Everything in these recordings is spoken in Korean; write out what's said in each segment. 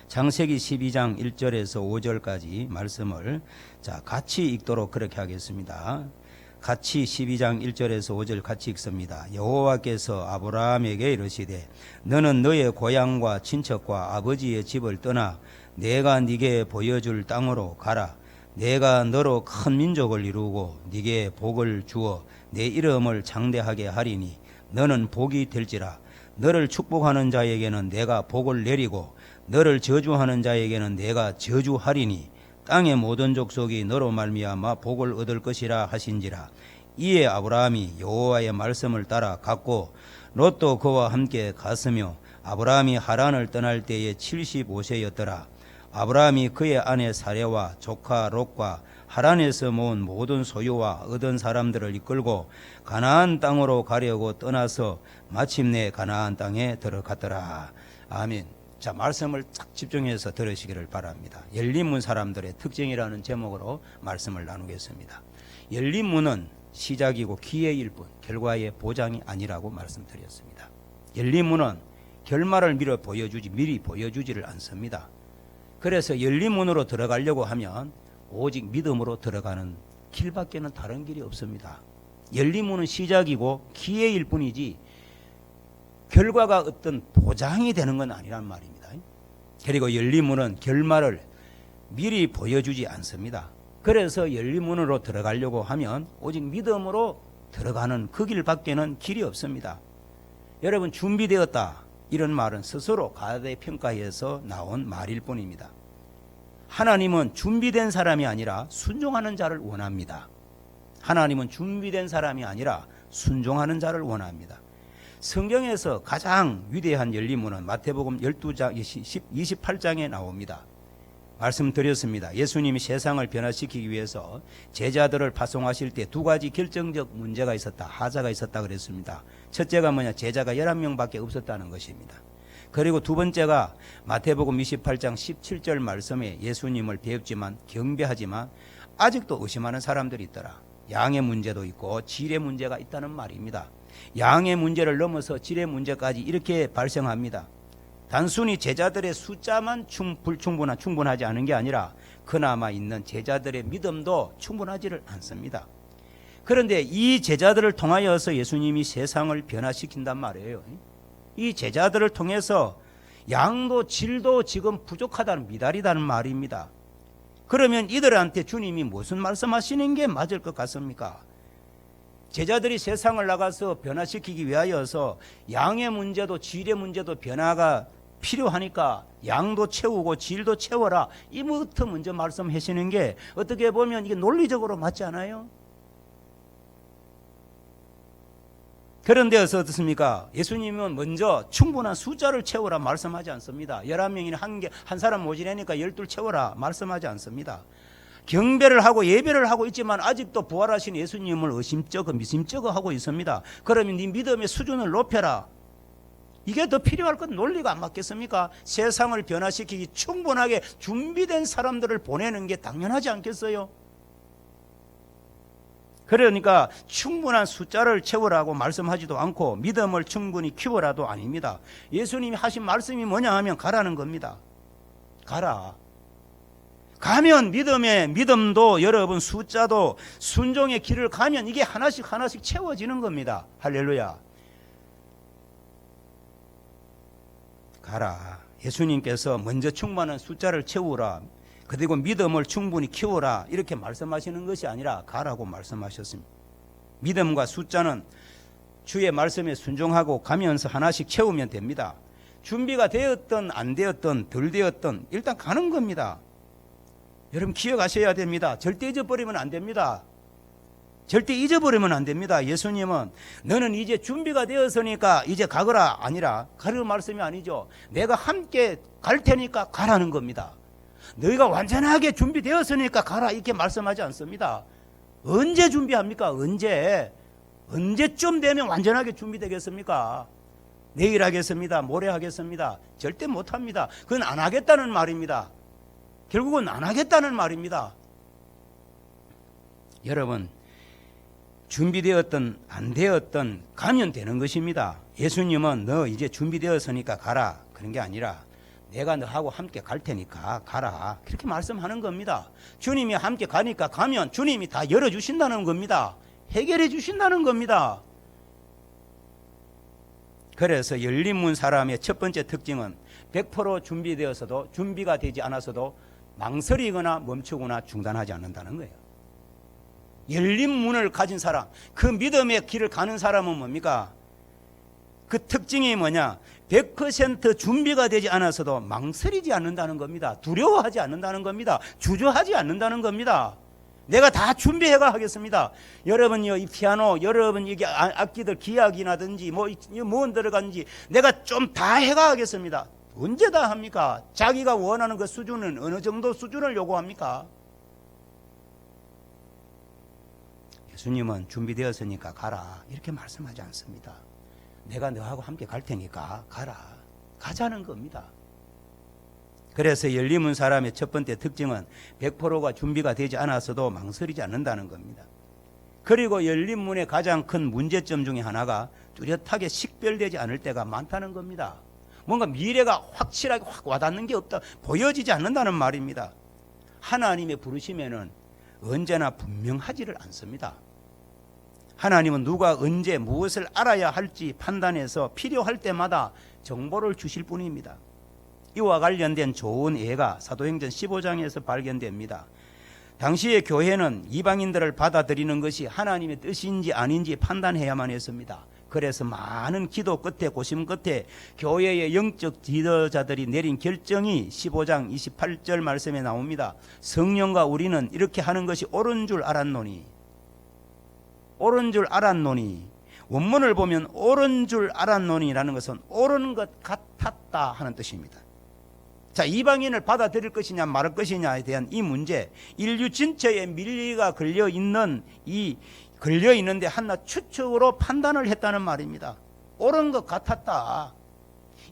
창세기 12장 1절에서 5절까지 말씀을 같이 읽도록 그렇게 하겠습니다. 같이 12장 1절에서 5절 같이 읽습니다. 여호와께서 아브라함에게 이르시되 너는 너의 고향과 친척과 아버지의 집을 떠나 내가 네게 보여줄 땅으로 가라. 내가 너로 큰 민족을 이루고 네게 복을 주어 내 이름을 장대하게 하리니 너는 복이 될지라. 너를 축복하는 자에게는 내가 복을 내리고 너를 저주하는 자에게는 내가 저주하리니 땅의 모든 족속이 너로 말미암아 복을 얻을 것이라 하신지라. 이에 아브라함이 여호와의 말씀을 따라 갔고 롯도 그와 함께 갔으며 아브라함이 하란을 떠날 때에 75세였더라. 아브라함이 그의 아내 사레와 조카 롯과 하란에서 모은 모든 소유와 얻은 사람들을 이끌고 가나안 땅으로 가려고 떠나서 마침내 가나안 땅에 들어갔더라. 아멘. 자, 말씀을 딱 집중해서 들으시기를 바랍니다. 열린 문 사람들의 특징이라는 제목으로 말씀을 나누겠습니다. 열린 문은 시작이고 기회일 뿐 결과의 보장이 아니라고 말씀드렸습니다. 열린 문은 결말을 미리 보여주지를 않습니다. 그래서 열린 문으로 들어가려고 하면 오직 믿음으로 들어가는 길밖에는 다른 길이 없습니다. 열린 문은 시작이고 기회일 뿐이지 결과가 어떤 보장이 되는 건 아니란 말입니다. 그리고 열린 문은 결말을 미리 보여주지 않습니다. 그래서 열린 문으로 들어가려고 하면 오직 믿음으로 들어가는 그 길밖에는 길이 없습니다. 여러분, 준비되었다 이런 말은 스스로 가대평가에서 나온 말일 뿐입니다. 하나님은 준비된 사람이 아니라 순종하는 자를 원합니다. 하나님은 준비된 사람이 아니라 순종하는 자를 원합니다. 성경에서 가장 위대한 열린문은 마태복음 12장 28장에 나옵니다. 말씀드렸습니다. 예수님이 세상을 변화시키기 위해서 제자들을 파송하실 때 두 가지 결정적 문제가 있었다. 하자가 있었다 그랬습니다. 첫째가 뭐냐? 제자가 11명밖에 없었다는 것입니다. 그리고 두 번째가 마태복음 28장 17절 말씀에 예수님을 배웠지만 경배하지만 아직도 의심하는 사람들이 있더라. 양의 문제도 있고 질의 문제가 있다는 말입니다. 양의 문제를 넘어서 질의 문제까지 이렇게 발생합니다. 단순히 제자들의 숫자만 충분하지 않은 게 아니라 그나마 있는 제자들의 믿음도 충분하지를 않습니다. 그런데 이 제자들을 통하여서 예수님이 세상을 변화시킨단 말이에요. 이 제자들을 통해서 양도 질도 지금 부족하다는 미달이다는 말입니다. 그러면 이들한테 주님이 무슨 말씀하시는 게 맞을 것 같습니까? 제자들이 세상을 나가서 변화시키기 위하여서 양의 문제도 질의 문제도 변화가 필요하니까 양도 채우고 질도 채워라. 이부터 먼저 말씀하시는 게 어떻게 보면 이게 논리적으로 맞지 않아요? 그런데 어떻습니까? 예수님은 먼저 충분한 숫자를 채워라 말씀하지 않습니다. 11명이나 한 사람 모자라니까 12 채워라 말씀하지 않습니다. 경배를 하고 예배를 하고 있지만 아직도 부활하신 예수님을 미심쩍어 하고 있습니다. 그러면 네 믿음의 수준을 높여라. 이게 더 필요할 것 논리가 안 맞겠습니까? 세상을 변화시키기 충분하게 준비된 사람들을 보내는 게 당연하지 않겠어요? 그러니까 충분한 숫자를 채우라고 말씀하지도 않고 믿음을 충분히 키워라도 아닙니다. 예수님이 하신 말씀이 뭐냐 하면 가라는 겁니다. 가라. 가면 믿음도 여러분 숫자도 순종의 길을 가면 이게 하나씩 채워지는 겁니다. 할렐루야. 가라. 예수님께서 먼저 충분한 숫자를 채우라. 그리고 믿음을 충분히 키워라. 이렇게 말씀하시는 것이 아니라 가라고 말씀하셨습니다. 믿음과 숫자는 주의 말씀에 순종하고 가면서 하나씩 채우면 됩니다. 준비가 되었든 안 되었든 덜 되었든 일단 가는 겁니다. 여러분 기억하셔야 됩니다. 절대 잊어버리면 안 됩니다. 절대 잊어버리면 안 됩니다. 예수님은 너는 이제 준비가 되었으니까 이제 가거라 아니라 가라는 말씀이 아니죠. 내가 함께 갈 테니까 가라는 겁니다. 너희가 완전하게 준비되었으니까 가라 이렇게 말씀하지 않습니다. 언제 준비합니까? 언제쯤 되면 완전하게 준비되겠습니까? 내일 하겠습니다. 모레 하겠습니다. 절대 못합니다. 그건 안 하겠다는 말입니다. 결국은 안 하겠다는 말입니다. 여러분 준비되었든 안 되었든 가면 되는 것입니다. 예수님은 너 이제 준비되었으니까 가라 그런 게 아니라 내가 너하고 함께 갈 테니까 가라. 그렇게 말씀하는 겁니다. 주님이 함께 가니까 가면 주님이 다 열어주신다는 겁니다. 해결해 주신다는 겁니다. 그래서 열린 문 사람의 첫 번째 특징은 100% 준비되어서도 준비가 되지 않아서도 망설이거나 멈추거나 중단하지 않는다는 거예요. 열린 문을 가진 사람, 그 믿음의 길을 가는 사람은 뭡니까? 그 특징이 뭐냐? 100% 준비가 되지 않아서도 망설이지 않는다는 겁니다. 두려워하지 않는다는 겁니다. 주저하지 않는다는 겁니다. 내가 다 준비해가 하겠습니다. 여러분요, 이 피아노, 여러분 이게 악기들 기악이라든지 뭐 들어간지 내가 좀 다 해가 하겠습니다. 언제 다 합니까? 자기가 원하는 그 수준은 어느 정도 수준을 요구합니까? 예수님은 준비되었으니까 가라 이렇게 말씀하지 않습니다. 내가 너하고 함께 갈 테니까 가라. 가자는 겁니다. 그래서 열린 사람의 첫 번째 특징은 100%가 준비가 되지 않았어도 망설이지 않는다는 겁니다. 그리고 열린 문의 가장 큰 문제점 중에 하나가 뚜렷하게 식별되지 않을 때가 많다는 겁니다. 뭔가 미래가 확실하게 확 와닿는 게 없다, 보여지지 않는다는 말입니다. 하나님의 부르심에는 언제나 분명하지를 않습니다. 하나님은 누가 언제 무엇을 알아야 할지 판단해서 필요할 때마다 정보를 주실 뿐입니다. 이와 관련된 좋은 예가 사도행전 15장에서 발견됩니다. 당시의 교회는 이방인들을 받아들이는 것이 하나님의 뜻인지 아닌지 판단해야만 했습니다. 그래서 많은 기도 끝에 고심 끝에 교회의 영적 지도자들이 내린 결정이 15장 28절 말씀에 나옵니다. 성령과 우리는 이렇게 하는 것이 옳은 줄 알았노니, 옳은 줄 알았노니, 원문을 보면 옳은 줄 알았노니라는 것은 옳은 것 같았다 하는 뜻입니다. 자, 이방인을 받아들일 것이냐 말할 것이냐에 대한 이 문제, 인류 전체에 밀리가 걸려 있는데 하나 추측으로 판단을 했다는 말입니다. 옳은 것 같았다.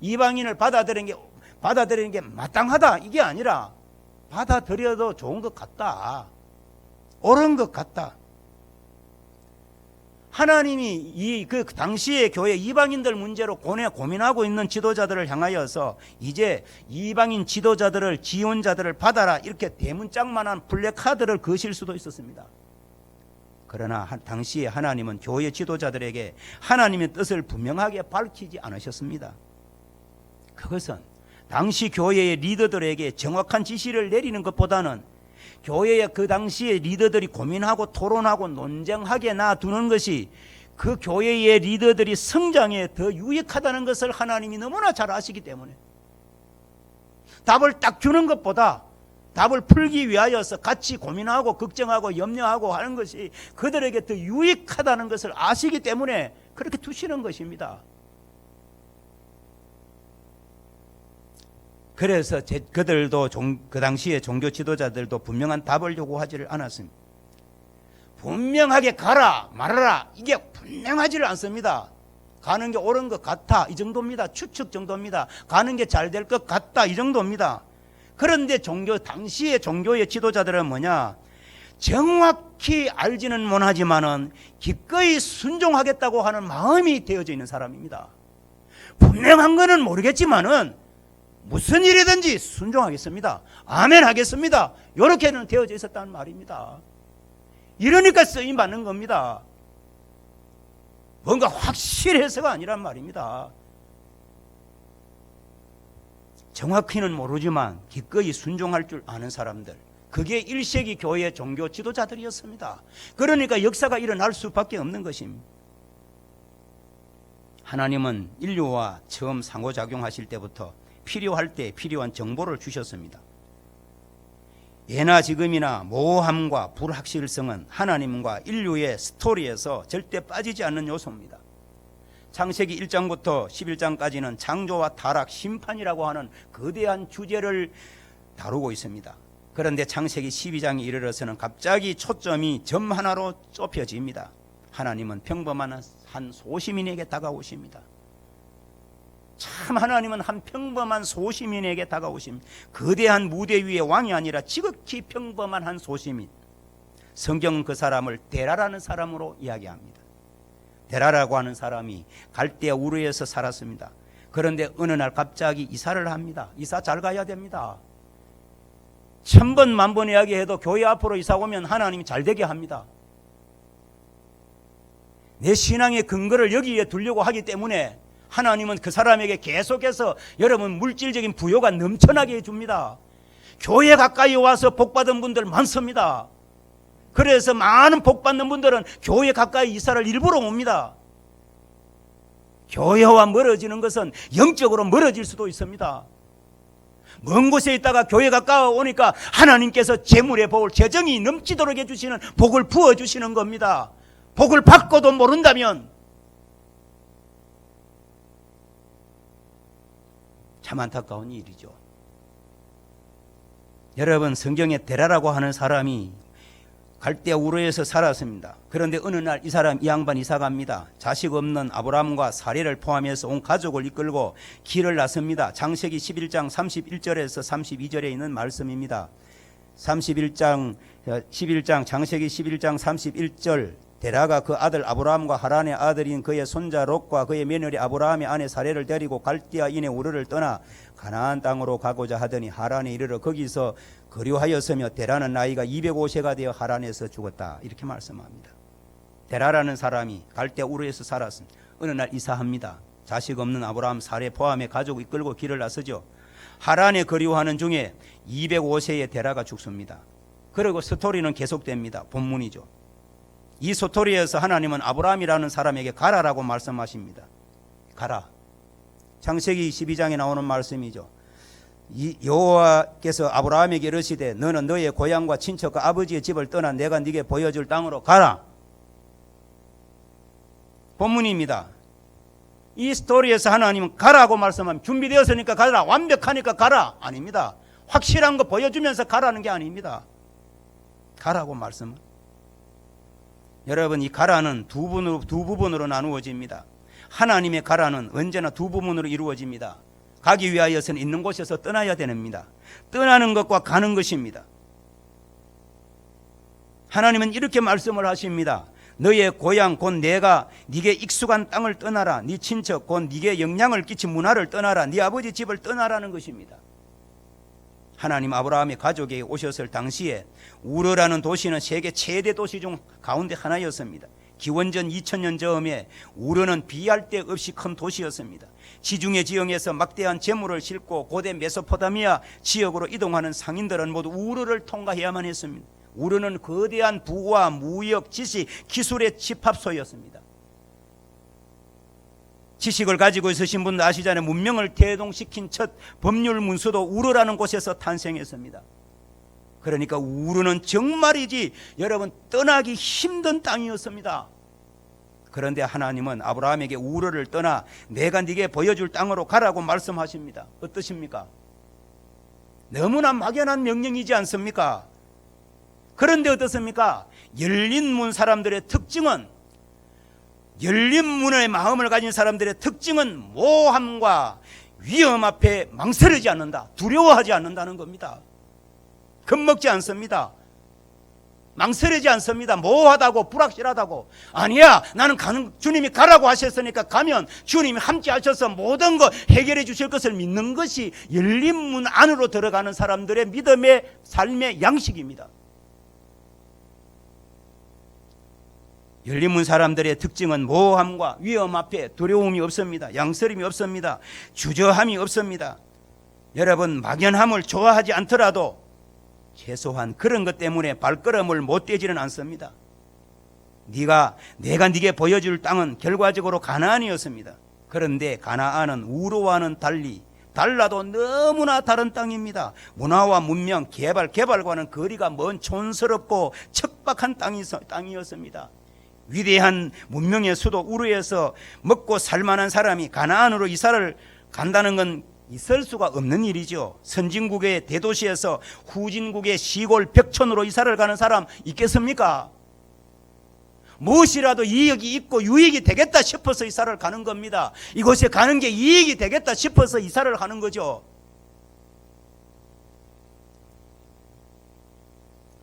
이방인을 받아들이는 게 마땅하다 이게 아니라 받아들여도 좋은 것 같다. 옳은 것 같다. 하나님이 그 당시의 교회 이방인들 문제로 고민하고 있는 지도자들을 향하여서 이제 이방인 지도자들을, 지원자들을 받아라 이렇게 대문짝만한 플래카드를 거실 수도 있었습니다. 그러나 당시에 하나님은 교회 지도자들에게 하나님의 뜻을 분명하게 밝히지 않으셨습니다. 그것은 당시 교회의 리더들에게 정확한 지시를 내리는 것보다는 교회의 그 당시에 리더들이 고민하고 토론하고 논쟁하게 놔두는 것이 그 교회의 리더들이 성장에 더 유익하다는 것을 하나님이 너무나 잘 아시기 때문에 답을 딱 주는 것보다 답을 풀기 위하여서 같이 고민하고 걱정하고 염려하고 하는 것이 그들에게 더 유익하다는 것을 아시기 때문에 그렇게 두시는 것입니다. 그래서 그들도 그 당시에 종교 지도자들도 분명한 답을 요구하지를 않았습니다. 분명하게 가라 말아라 이게 분명하지를 않습니다. 가는 게 옳은 것 같아 이 정도입니다. 추측 정도입니다. 가는 게 잘 될 것 같다 이 정도입니다. 그런데 당시의 종교의 지도자들은 뭐냐? 정확히 알지는 못하지만은 기꺼이 순종하겠다고 하는 마음이 되어져 있는 사람입니다. 분명한 거는 모르겠지만은 무슨 일이든지 순종하겠습니다. 아멘 하겠습니다. 이렇게는 되어져 있었다는 말입니다. 이러니까 쓰임 받는 겁니다. 뭔가 확실해서가 아니란 말입니다. 정확히는 모르지만 기꺼이 순종할 줄 아는 사람들, 그게 1세기 교회의 종교 지도자들이었습니다. 그러니까 역사가 일어날 수밖에 없는 것입니다. 하나님은 인류와 처음 상호작용하실 때부터 필요할 때 필요한 정보를 주셨습니다. 예나 지금이나 모호함과 불확실성은 하나님과 인류의 스토리에서 절대 빠지지 않는 요소입니다. 창세기 1장부터 11장까지는 창조와 타락, 심판이라고 하는 거대한 주제를 다루고 있습니다. 그런데 창세기 12장에 이르러서는 갑자기 초점이 점 하나로 좁혀집니다. 하나님은 평범한 한 소시민에게 다가오십니다. 참 하나님은 한 평범한 소시민에게 다가오십니다. 거대한 무대 위의 왕이 아니라 지극히 평범한 한 소시민. 성경은 그 사람을 데라라는 사람으로 이야기합니다. 데라라고 하는 사람이 갈대아 우르에서 살았습니다. 그런데 어느 날 갑자기 이사를 합니다. 이사 잘 가야 됩니다. 1000번 만번 이야기해도 교회 앞으로 이사 오면 하나님이 잘 되게 합니다. 내 신앙의 근거를 여기에 두려고 하기 때문에 하나님은 그 사람에게 계속해서 여러분 물질적인 부요가 넘쳐나게 해줍니다. 교회 가까이 와서 복받은 분들 많습니다. 그래서 많은 복받는 분들은 교회 가까이 이사를 일부러 옵니다. 교회와 멀어지는 것은 영적으로 멀어질 수도 있습니다. 먼 곳에 있다가 교회 가까워 오니까 하나님께서 재물의 복을 재정이 넘치도록 해주시는 복을 부어주시는 겁니다. 복을 받고도 모른다면 참 안타까운 일이죠. 여러분, 성경에 데라라고 하는 사람이 갈대아 우르에서 살았습니다. 그런데 어느 날 이 사람, 이 양반 이사 갑니다. 자식 없는 아브라함과 사례를 포함해서 온 가족을 이끌고 길을 나섭니다. 창세기 11장 31절에서 32절에 있는 말씀입니다. 11장 창세기 11장 31절, 데라가 그 아들 아브라함과 하란의 아들인 그의 손자 롯과 그의 며느리 아브라함의 아내 사례를 데리고 갈대아인의 우르를 떠나 가나안 땅으로 가고자 하더니 하란에 이르러 거기서 거류하였으며 데라는 나이가 205세가 되어 하란에서 죽었다. 이렇게 말씀합니다. 데라라는 사람이 갈대아 우르에서 살았습니다. 어느 날 이사합니다. 자식 없는 아브라함 사례 포함해 가족 이끌고 길을 나서죠. 하란에 거류하는 중에 205세의 데라가 죽습니다. 그리고 스토리는 계속됩니다. 본문이죠. 이 스토리에서 하나님은 아브라함이라는 사람에게 가라라고 말씀하십니다. 가라. 창세기 12장에 나오는 말씀이죠. 여호와께서 아브라함에게 이르시되 너는 너의 고향과 친척과 아버지의 집을 떠나 내가 네게 보여줄 땅으로 가라. 본문입니다. 이 스토리에서 하나님은 가라고 말씀하면 준비되었으니까 가라, 완벽하니까 가라 아닙니다. 확실한 거 보여주면서 가라는 게 아닙니다. 가라고 말씀은, 여러분, 이 가라는 두 부분으로 나누어집니다. 하나님의 가라는 언제나 두 부분으로 이루어집니다. 가기 위하여서는 있는 곳에서 떠나야 됩니다. 떠나는 것과 가는 것입니다. 하나님은 이렇게 말씀을 하십니다. 너의 고향 곧 내가 네게 익숙한 땅을 떠나라. 네 친척 곧 네게 영향을 끼친 문화를 떠나라. 네 아버지 집을 떠나라는 것입니다. 하나님 아브라함의 가족에게 오셨을 당시에 우르라는 도시는 세계 최대 도시 중 가운데 하나였습니다. 기원전 2000년 즈음에 우르는 비할 데 없이 큰 도시였습니다. 지중해 지형에서 막대한 재물을 싣고 고대 메소포타미아 지역으로 이동하는 상인들은 모두 우르를 통과해야만 했습니다. 우르는 거대한 부와 무역, 지식, 기술의 집합소였습니다. 지식을 가지고 있으신 분들 아시잖아요. 문명을 대동시킨 첫 법률 문서도 우르라는 곳에서 탄생했습니다. 그러니까 우르는 정말이지 여러분 떠나기 힘든 땅이었습니다. 그런데 하나님은 아브라함에게 우르를 떠나 내가 네게 보여줄 땅으로 가라고 말씀하십니다. 어떠십니까? 너무나 막연한 명령이지 않습니까? 그런데 어떻습니까? 열린 문 사람들의 특징은, 열린 문의 마음을 가진 사람들의 특징은 모함과 위험 앞에 망설이지 않는다, 두려워하지 않는다는 겁니다. 겁먹지 않습니다. 망설이지 않습니다. 모호하다고 불확실하다고, 아니야 나는 주님이 가라고 하셨으니까 가면 주님이 함께 하셔서 모든 거 해결해 주실 것을 믿는 것이 열린 문 안으로 들어가는 사람들의 믿음의 삶의 양식입니다. 열린 문 사람들의 특징은 모호함과 위험 앞에 두려움이 없습니다. 양설임이 없습니다. 주저함이 없습니다. 여러분, 막연함을 좋아하지 않더라도 최소한 그런 것 때문에 발걸음을 못 떼지는 않습니다. 내가 네게 보여줄 땅은 결과적으로 가나안이었습니다. 그런데 가나안은 우르와는 달라도 너무나 다른 땅입니다. 문화와 문명, 개발과는 거리가 먼 촌스럽고 척박한 땅이었습니다. 위대한 문명의 수도 우르에서 먹고 살만한 사람이 가나안으로 이사를 간다는 건 있을 수가 없는 일이죠. 선진국의 대도시에서 후진국의 시골 벽촌으로 이사를 가는 사람 있겠습니까? 무엇이라도 이익이 있고 유익이 되겠다 싶어서 이사를 가는 겁니다. 이곳에 가는 게 이익이 되겠다 싶어서 이사를 가는 거죠.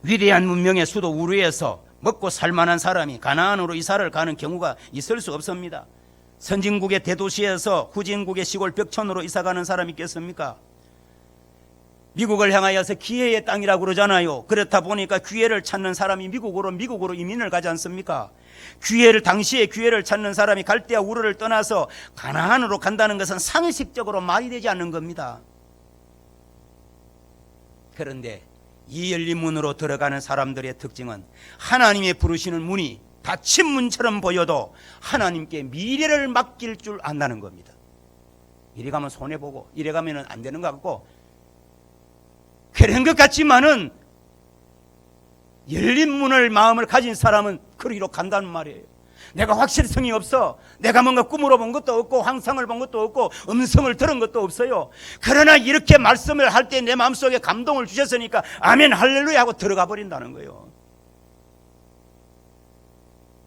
위대한 문명의 수도 우르에서 먹고 살만한 사람이 가나안으로 이사를 가는 경우가 있을 수 없습니다. 선진국의 대도시에서 후진국의 시골 벽촌으로 이사가는 사람이 있겠습니까? 미국을 향하여서 기회의 땅이라고 그러잖아요. 그렇다 보니까 기회를 찾는 사람이 미국으로 이민을 가지 않습니까? 당시에 기회를 찾는 사람이 갈대아 우르를 떠나서 가나안으로 간다는 것은 상식적으로 말이 되지 않는 겁니다. 그런데 이 열린 문으로 들어가는 사람들의 특징은 하나님의 부르시는 문이 닫힌 문처럼 보여도 하나님께 미래를 맡길 줄 안다는 겁니다. 이래 가면 손해보고 이래 가면 안 되는 것 같고 그런 것 같지만은 열린 문을 마음을 가진 사람은 그리로 간다는 말이에요. 내가 확실성이 없어. 내가 뭔가 꿈으로 본 것도 없고 환상을 본 것도 없고 음성을 들은 것도 없어요. 그러나 이렇게 말씀을 할 때 내 마음속에 감동을 주셨으니까 아멘 할렐루야 하고 들어가 버린다는 거예요.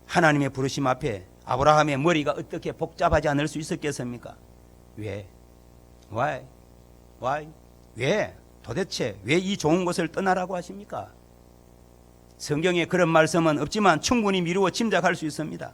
하나님의 부르심 앞에 아브라함의 머리가 어떻게 복잡하지 않을 수 있었겠습니까? 왜? Why? 왜? 도대체 왜 이 좋은 곳을 떠나라고 하십니까? 성경에 그런 말씀은 없지만 충분히 미루어 짐작할 수 있습니다.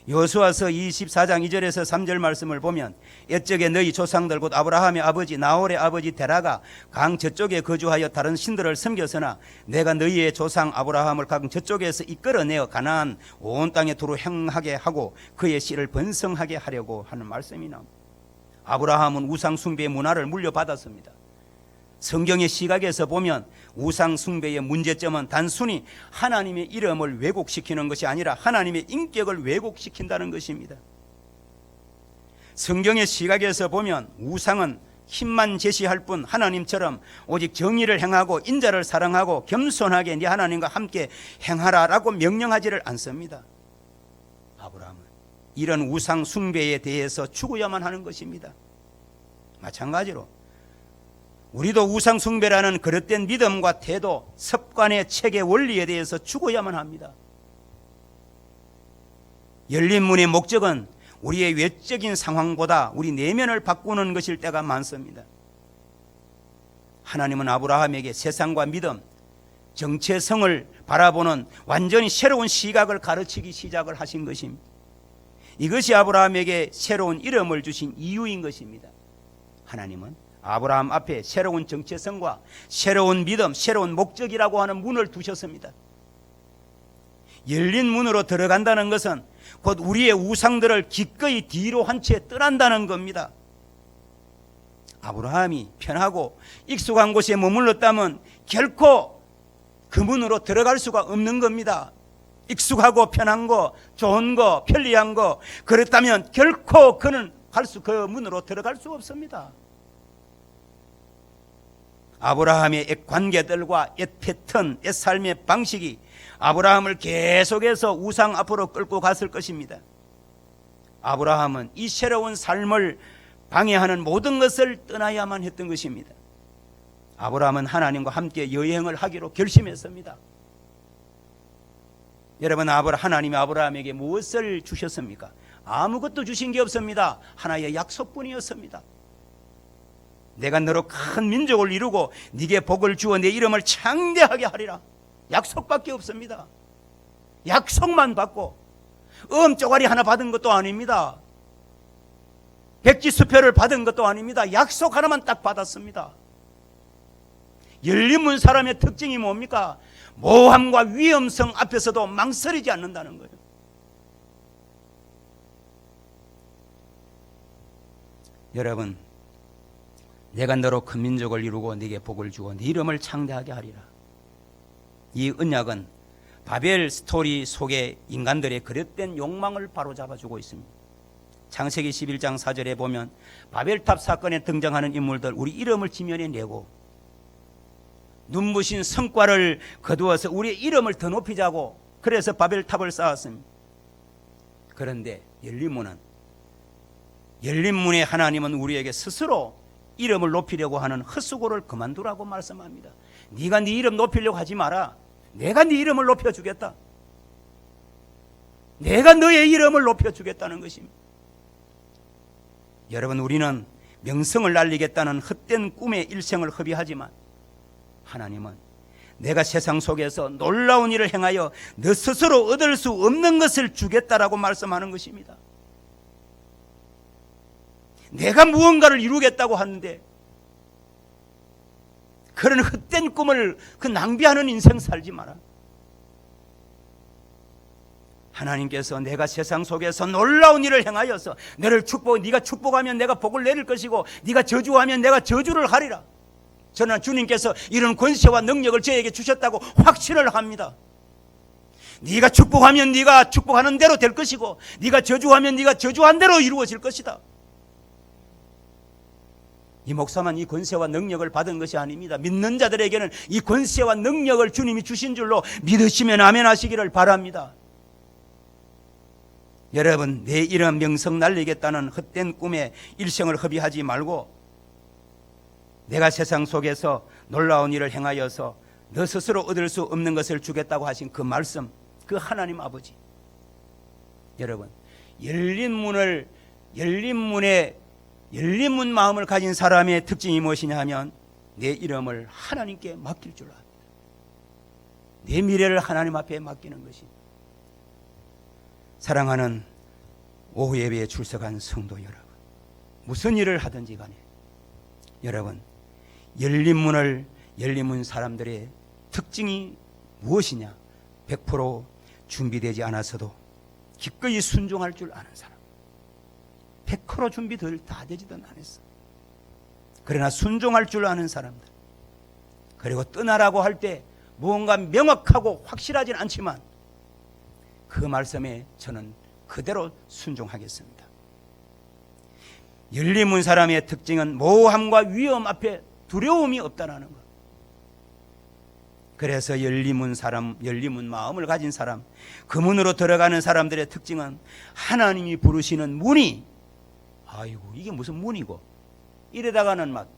여호수아서 24장 2절에서 3절 말씀을 보면 옛적에 너희 조상들 곧 아브라함의 아버지 나홀의 아버지 데라가 강 저쪽에 거주하여 다른 신들을 섬겼으나 내가 너희의 조상 아브라함을 강 저쪽에서 이끌어내어 가나안 온 땅에 두루 행하게 하고 그의 씨를 번성하게 하려고 하는 말씀이 나옵니다. 아브라함은 우상 숭배의 문화를 물려받았습니다. 성경의 시각에서 보면 우상 숭배의 문제점은 단순히 하나님의 이름을 왜곡시키는 것이 아니라 하나님의 인격을 왜곡시킨다는 것입니다. 성경의 시각에서 보면 우상은 힘만 제시할 뿐 하나님처럼 오직 정의를 행하고 인자를 사랑하고 겸손하게 네 하나님과 함께 행하라라고 명령하지를 않습니다. 아브라함은 이런 우상 숭배에 대해서 죽어야만 하는 것입니다. 마찬가지로 우리도 우상 숭배라는 그릇된 믿음과 태도, 습관의 체계, 원리에 대해서 죽어야만 합니다. 열린 문의 목적은 우리의 외적인 상황보다 우리 내면을 바꾸는 것일 때가 많습니다. 하나님은 아브라함에게 세상과 믿음, 정체성을 바라보는 완전히 새로운 시각을 가르치기 시작을 하신 것입니다. 이것이 아브라함에게 새로운 이름을 주신 이유인 것입니다. 하나님은 아브라함 앞에 새로운 정체성과 새로운 믿음, 새로운 목적이라고 하는 문을 두셨습니다. 열린 문으로 들어간다는 것은 곧 우리의 우상들을 기꺼이 뒤로 한 채 떠난다는 겁니다. 아브라함이 편하고 익숙한 곳에 머물렀다면 결코 그 문으로 들어갈 수가 없는 겁니다. 익숙하고 편한 거, 좋은 거, 편리한 거, 그렇다면 결코 그는 그 문으로 들어갈 수 없습니다. 아브라함의 옛 관계들과 옛 패턴, 옛 삶의 방식이 아브라함을 계속해서 우상 앞으로 끌고 갔을 것입니다. 아브라함은 이 새로운 삶을 방해하는 모든 것을 떠나야만 했던 것입니다. 아브라함은 하나님과 함께 여행을 하기로 결심했습니다. 여러분, 하나님이 아브라함에게 무엇을 주셨습니까? 아무것도 주신 게 없습니다. 하나의 약속뿐이었습니다. 내가 너로 큰 민족을 이루고 네게 복을 주어 내 이름을 창대하게 하리라. 약속밖에 없습니다. 약속만 받고 쪼가리 하나 받은 것도 아닙니다. 백지수표를 받은 것도 아닙니다. 약속 하나만 딱 받았습니다. 열린 문 사람의 특징이 뭡니까? 모함과 위험성 앞에서도 망설이지 않는다는 거예요. 여러분, 내가 너로 큰 민족을 이루고 네게 복을 주어 네 이름을 창대하게 하리라. 이 언약은 바벨 스토리 속에 인간들의 그릇된 욕망을 바로잡아주고 있습니다. 창세기 11장 4절에 보면 바벨탑 사건에 등장하는 인물들 우리 이름을 지면에 내고 눈부신 성과를 거두어서 우리의 이름을 더 높이자고 그래서 바벨탑을 쌓았습니다. 그런데 열린 문에 하나님은 우리에게 스스로 이름을 높이려고 하는 헛수고를 그만두라고 말씀합니다. 네가 네 이름 높이려고 하지 마라. 내가 네 이름을 높여주겠다. 내가 너의 이름을 높여주겠다는 것입니다. 여러분, 우리는 명성을 날리겠다는 헛된 꿈의 일생을 허비하지만 하나님은 내가 세상 속에서 놀라운 일을 행하여 너 스스로 얻을 수 없는 것을 주겠다라고 말씀하는 것입니다. 내가 무언가를 이루겠다고 하는데 그런 헛된 꿈을 그 낭비하는 인생 살지 마라. 하나님께서 내가 세상 속에서 놀라운 일을 행하여서 너를 네가 축복하면 내가 복을 내릴 것이고 네가 저주하면 내가 저주를 하리라. 저는 주님께서 이런 권세와 능력을 저에게 주셨다고 확신을 합니다. 네가 축복하면 네가 축복하는 대로 될 것이고 네가 저주하면 네가 저주한 대로 이루어질 것이다. 이 목사만 이 권세와 능력을 받은 것이 아닙니다. 믿는 자들에게는 이 권세와 능력을 주님이 주신 줄로 믿으시면 아멘 하시기를 바랍니다. 여러분, 내 이름 명성 날리겠다는 헛된 꿈에 일생을 허비하지 말고 내가 세상 속에서 놀라운 일을 행하여서 너 스스로 얻을 수 없는 것을 주겠다고 하신 그 말씀, 그 하나님 아버지. 여러분, 열린 문 마음을 가진 사람의 특징이 무엇이냐 하면 내 이름을 하나님께 맡길 줄 압니다. 내 미래를 하나님 앞에 맡기는 것입니다. 사랑하는 오후 예배에 출석한 성도 여러분, 무슨 일을 하든지 간에 여러분, 열린 문 사람들의 특징이 무엇이냐? 100% 준비되지 않았어도 기꺼이 순종할 줄 아는 사람. 100% 준비들 다 되지도 않았어. 그러나 순종할 줄 아는 사람들. 그리고 떠나라고 할 때 무언가 명확하고 확실하진 않지만 그 말씀에 저는 그대로 순종하겠습니다. 열린 문 사람의 특징은 모함과 위험 앞에 두려움이 없다는 것. 그래서 열린 문 마음을 가진 사람, 그 문으로 들어가는 사람들의 특징은 하나님이 부르시는 문이, 아이고 이게 무슨 문이고 이러다가는 막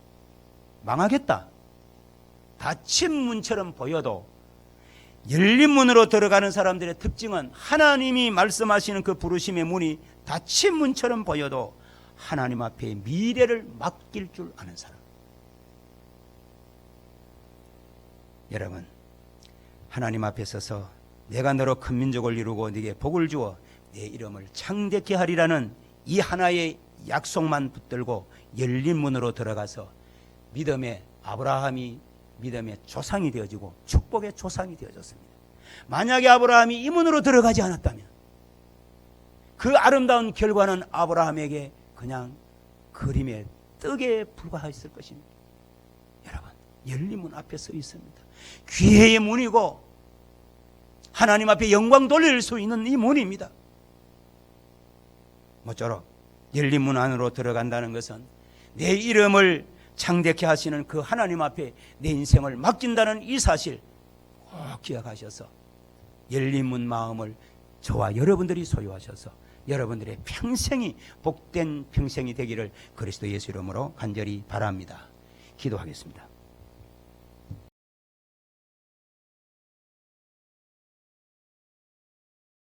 망하겠다, 닫힌 문처럼 보여도 열린 문으로 들어가는 사람들의 특징은 하나님이 말씀하시는 그 부르심의 문이 닫힌 문처럼 보여도 하나님 앞에 미래를 맡길 줄 아는 사람. 여러분, 하나님 앞에 서서 내가 너로 큰 민족을 이루고 네게 복을 주어 내 이름을 창대케 하리라는 이 하나의 약속만 붙들고 열린 문으로 들어가서 믿음의 아브라함이 믿음의 조상이 되어지고 축복의 조상이 되어졌습니다. 만약에 아브라함이 이 문으로 들어가지 않았다면 그 아름다운 결과는 아브라함에게 그냥 그림의 떡에 불과했을 것입니다. 여러분, 열린 문 앞에 서 있습니다. 기회의 문이고 하나님 앞에 영광 돌릴 수 있는 이 문입니다. 모쪼록 열린 문 안으로 들어간다는 것은 내 이름을 창대케 하시는 그 하나님 앞에 내 인생을 맡긴다는 이 사실 꼭 기억하셔서 열린 문 마음을 저와 여러분들이 소유하셔서 여러분들의 평생이 복된 평생이 되기를 그리스도 예수 이름으로 간절히 바랍니다. 기도하겠습니다.